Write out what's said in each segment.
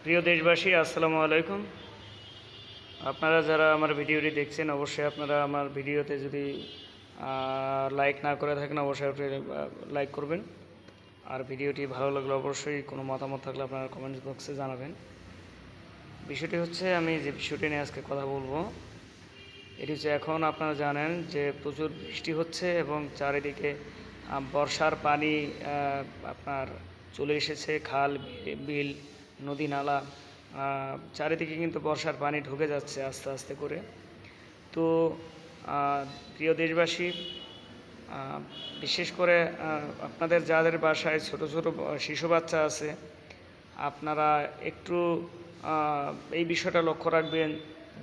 প্রিয় দেশবাসী, আসসালামু আলাইকুম। আপনারা যারা আমার ভিডিওটি দেখছেন, অবশ্যই আপনারা আমার ভিডিওতে যদি লাইক না করে থাকেন, অবশ্যই আপনি লাইক করবেন। আর ভিডিওটি ভালো লাগলে অবশ্যই কোনো মতামত থাকলে আপনারা কমেন্টস বক্সে জানাবেন। বিষয়টি হচ্ছে, আমি যে বিষয়টি নিয়ে আজকে কথা বলবো, এটি হচ্ছে, এখন আপনারা জানেন যে প্রচুর বৃষ্টি হচ্ছে এবং চারিদিকে বর্ষার পানি আপনার চলে এসেছে। খাল, বিল, নদী, নালা, চারিদিকে কিন্তু বর্ষার পানি ঢুকে যাচ্ছে আস্তে আস্তে করে। তো প্রিয় দেশবাসী, বিশেষ করে আপনাদের যাদের বাসায় ছোট ছোট শিশু বাচ্চা আছে, আপনারা একটু এই বিষয়টা লক্ষ্য রাখবেন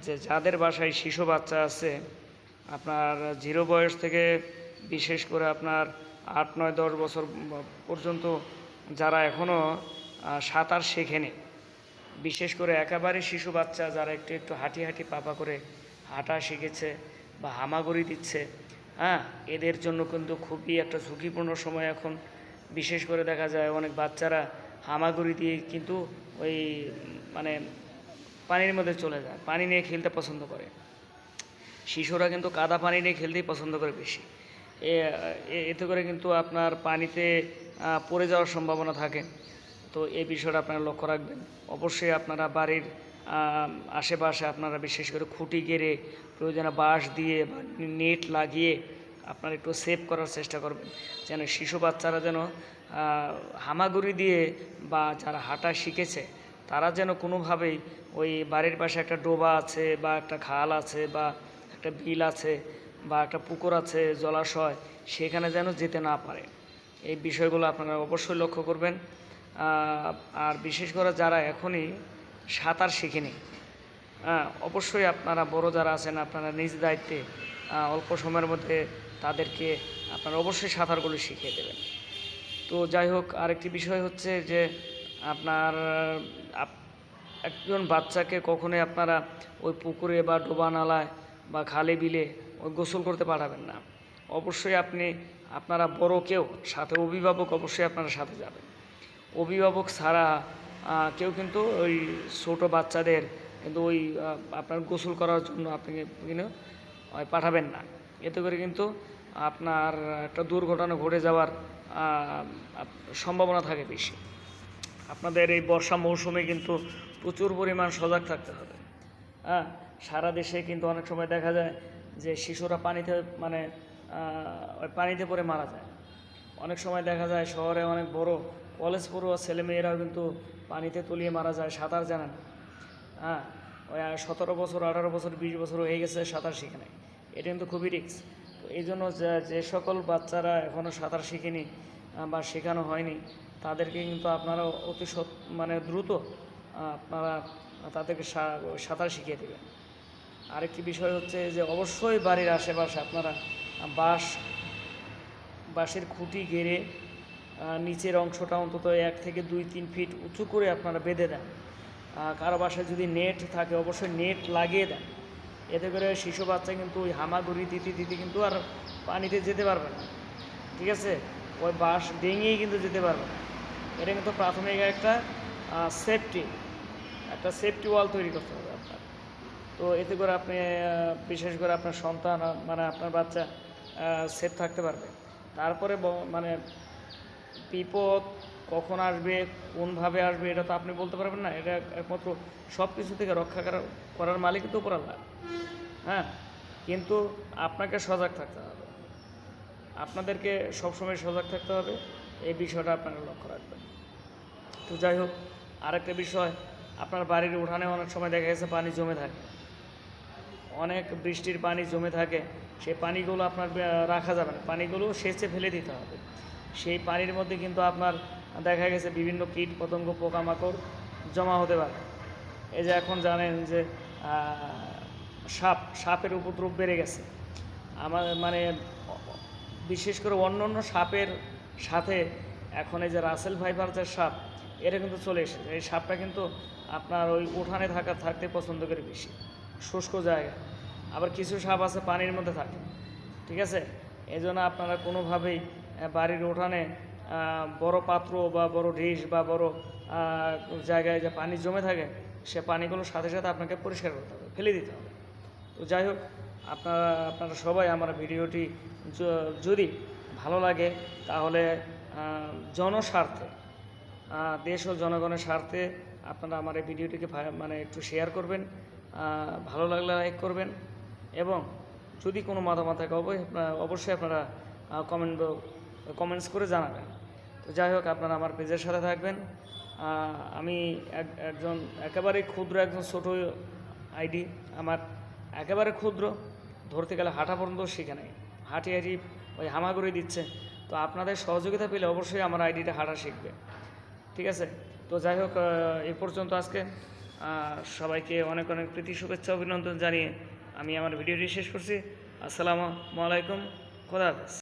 যে যাদের বাসায় শিশু বাচ্চা আছে, আপনার 0 বয়স থেকে বিশেষ করে আপনার 8, 9, 10 বছর পর্যন্ত যারা এখনও সাঁতার শেখেনি, বিশেষ করে একেবারে শিশু বাচ্চা যারা একটু একটু হাঁটি হাঁটি পাপা করে হাঁটা শিখেছে বা হামাগুড়ি দিচ্ছে, এদের জন্য কিন্তু খুবই একটা ঝুঁকিপূর্ণ সময় এখন। বিশেষ করে দেখা যায় অনেক বাচ্চারা হামাগুড়ি দিয়ে কিন্তু ওই মানে পানির মধ্যে চলে যায়, পানি নিয়ে খেলতে পছন্দ করে। শিশুরা কিন্তু কাদা পানি নিয়ে খেলতেই পছন্দ করে বেশি। এতে করে কিন্তু আপনার পানিতে পড়ে যাওয়ার সম্ভাবনা থাকে। তো এই বিষয়টা আপনারা লক্ষ্য রাখবেন। অবশ্যই আপনারা বাড়ির আশেপাশে আপনারা বিশেষ করে খুঁটি গেড়ে, প্রয়োজনে বাঁশ দিয়ে বা নেট লাগিয়ে আপনারা একটু সেভ করার চেষ্টা করবেন, যেন শিশু বাচ্চারা যেন হামাগুড়ি দিয়ে বা যারা হাঁটা শিখেছে তারা যেন কোনোভাবেই ওই বাড়ির পাশে একটা ডোবা আছে বা একটা খাল আছে বা একটা বিল আছে বা একটা পুকুর আছে, জলাশয়, সেখানে যেন যেতে না পারে। এই বিষয়গুলো আপনারা অবশ্যই লক্ষ্য করবেন। আর বিশেষ করে যারা এখনই সাঁতার শিখেনি, অবশ্যই আপনারা বড় যারা আছেন, আপনারা নিজ দায়িত্বে অল্প সময়ের মধ্যে তাদেরকে আপনারা অবশ্যই সাঁতারগুলো শিখিয়ে দেবেন। তো যাই হোক, আরেকটি বিষয় হচ্ছে যে আপনার একজন বাচ্চাকে কখনোই আপনারা ওই পুকুরে বা ডোবা নালায় বা খালে বিলে ওই গোসল করতে পাঠাবেন না। অবশ্যই আপনারা বড় কেউ সাথে, অভিভাবক অবশ্যই আপনারা সাথে যাবেন। অভিভাবক ছাড়া কেউ কিন্তু ওই ছোটো বাচ্চাদের কিন্তু ওই আপনার গোসল করার জন্য আপনি কিন্তু পাঠাবেন না। এতে করে কিন্তু আপনার একটা দুর্ঘটনা ঘটে যাওয়ার সম্ভাবনা থাকে বেশি। আপনাদের এই বর্ষা মৌসুমে কিন্তু প্রচুর পরিমাণ সজাগ থাকতে হবে। সারা দেশে কিন্তু অনেক সময় দেখা যায় যে শিশুরা পানিতে ওই পানিতে পড়ে মারা যায়। অনেক সময় দেখা যায় শহরে অনেক বড় কলেজ পড়ুয়া ছেলেমেয়েরাও কিন্তু পানিতে তলিয়ে মারা যায়, সাঁতার জানে না। ওই 17 বছর, 18 বছর, 20 বছর হয়ে গেছে, সাঁতার শিখে নেয়। এটা কিন্তু খুবই রিস্ক। তো এই জন্য যে সকল বাচ্চারা এখনও সাঁতার শিখেনি বা শেখানো হয়নি, তাদেরকে কিন্তু আপনারা অতি দ্রুত আপনারা তাদেরকে সাঁতার শিখিয়ে দেবেন। আরেকটি বিষয় হচ্ছে যে অবশ্যই বাড়ির আশেপাশে আপনারা বাঁশের খুঁটি গেড়ে নিচের অংশটা অন্তত 1 থেকে 2-3 ফিট উঁচু করে আপনারা বেঁধে দেন। কারো বাসায় যদি নেট থাকে, অবশ্যই নেট লাগিয়ে দেন। এতে করে শিশু বাচ্চা কিন্তু ওই হামাগুড়ি দিতে দিতে কিন্তু আর পানিতে যেতে পারবে না। ঠিক আছে, ওই বাঁশ ভেঙেই কিন্তু যেতে পারবে না। এটা কিন্তু প্রাথমিক একটা সেফটি ওয়াল তৈরি করতে হবে আপনার। তো এতে করে আপনি বিশেষ করে আপনার সন্তান আপনার বাচ্চা সেফ থাকতে পারবে। তারপরে বিপদ কখন আসবে, কোনভাবে আসবে, এটা তো আপনি বলতে পারবেন না। এটা একমাত্র সব কিছু থেকে রক্ষা করার মালিক তো উপর আল্লাহ। কিন্তু আপনাকে সজাগ থাকতে হবে, আপনাদেরকে সবসময় সজাগ থাকতে হবে। এই বিষয়টা আপনারা লক্ষ্য রাখবেন। তো যাই হোক, আরেকটা বিষয়, আপনার বাড়ির উঠানে অনেক সময় দেখা গেছে পানি জমে থাকে, অনেক বৃষ্টির পানি জমে থাকে। সেই পানিগুলো আপনার রাখা যাবে না, পানিগুলো সেচে ফেলে দিতে হবে। সেই পানির মধ্যে কিন্তু আপনার দেখা গেছে বিভিন্ন কীট পতঙ্গ, পোকামাকড় জমা হতে পারে। এই যে এখন জানেন যে সাপের উপদ্রব বেড়ে গেছে। বিশেষ করে অন্য সাপের সাথে এখন এই যে রাসেল ভাইপার যে সাপ, এটা কিন্তু চলে এসেছে। এই সাপটা কিন্তু আপনার ওই উঠানে থাকতে পছন্দ করে বেশি, শুষ্ক জায়গা। আবার কিছু সাপ আছে পানির মধ্যে থাকে। ঠিক আছে, এই জন্য আপনারা কোনোভাবেই বাড়ির উঠানে বড় পাত্র বা বড় ডিশ বা বড় জায়গায় যে পানি জমে থাকে সে পানিগুলো সাথে সাথে আপনাকে পরিষ্কার করতে হবে, ফেলে দিতে হবে। তো যাই হোক, আপনারা সবাই আমার ভিডিওটি যদি ভালো লাগে তাহলে জনস্বার্থে, দেশ ও জনগণের স্বার্থে আপনারা আমার এই ভিডিওটিকে মানে একটু শেয়ার করবেন, ভালো লাগলে লাইক করবেন, এবং যদি কোনো মতামত থাকে অবশ্যই আপনারা কমেন্টস করে জানাবেন। তো যাই হোক, আপনারা আমার পেজের সাথে থাকবেন। আমি একজন একেবারেই ক্ষুদ্র, একজন ছোটো আইডি আমার, একেবারে ক্ষুদ্র, ধরতে গেলে হাঁটা পর্যন্ত শিখে নেই, হাঁটি ওই হামাগুড়ি দিচ্ছে। তো আপনাদের সহযোগিতা পেলে অবশ্যই আমার আইডিটা হাঁটা শিখবে, ঠিক আছে? তো যাই হোক, এই পর্যন্ত আজকে সবাইকে অনেক অনেক প্রীতি শুভেচ্ছা অভিনন্দন জানিয়ে আমি আমার ভিডিওটি শেষ করছি। আসসালামু আলাইকুম, খোদা হাফেজ।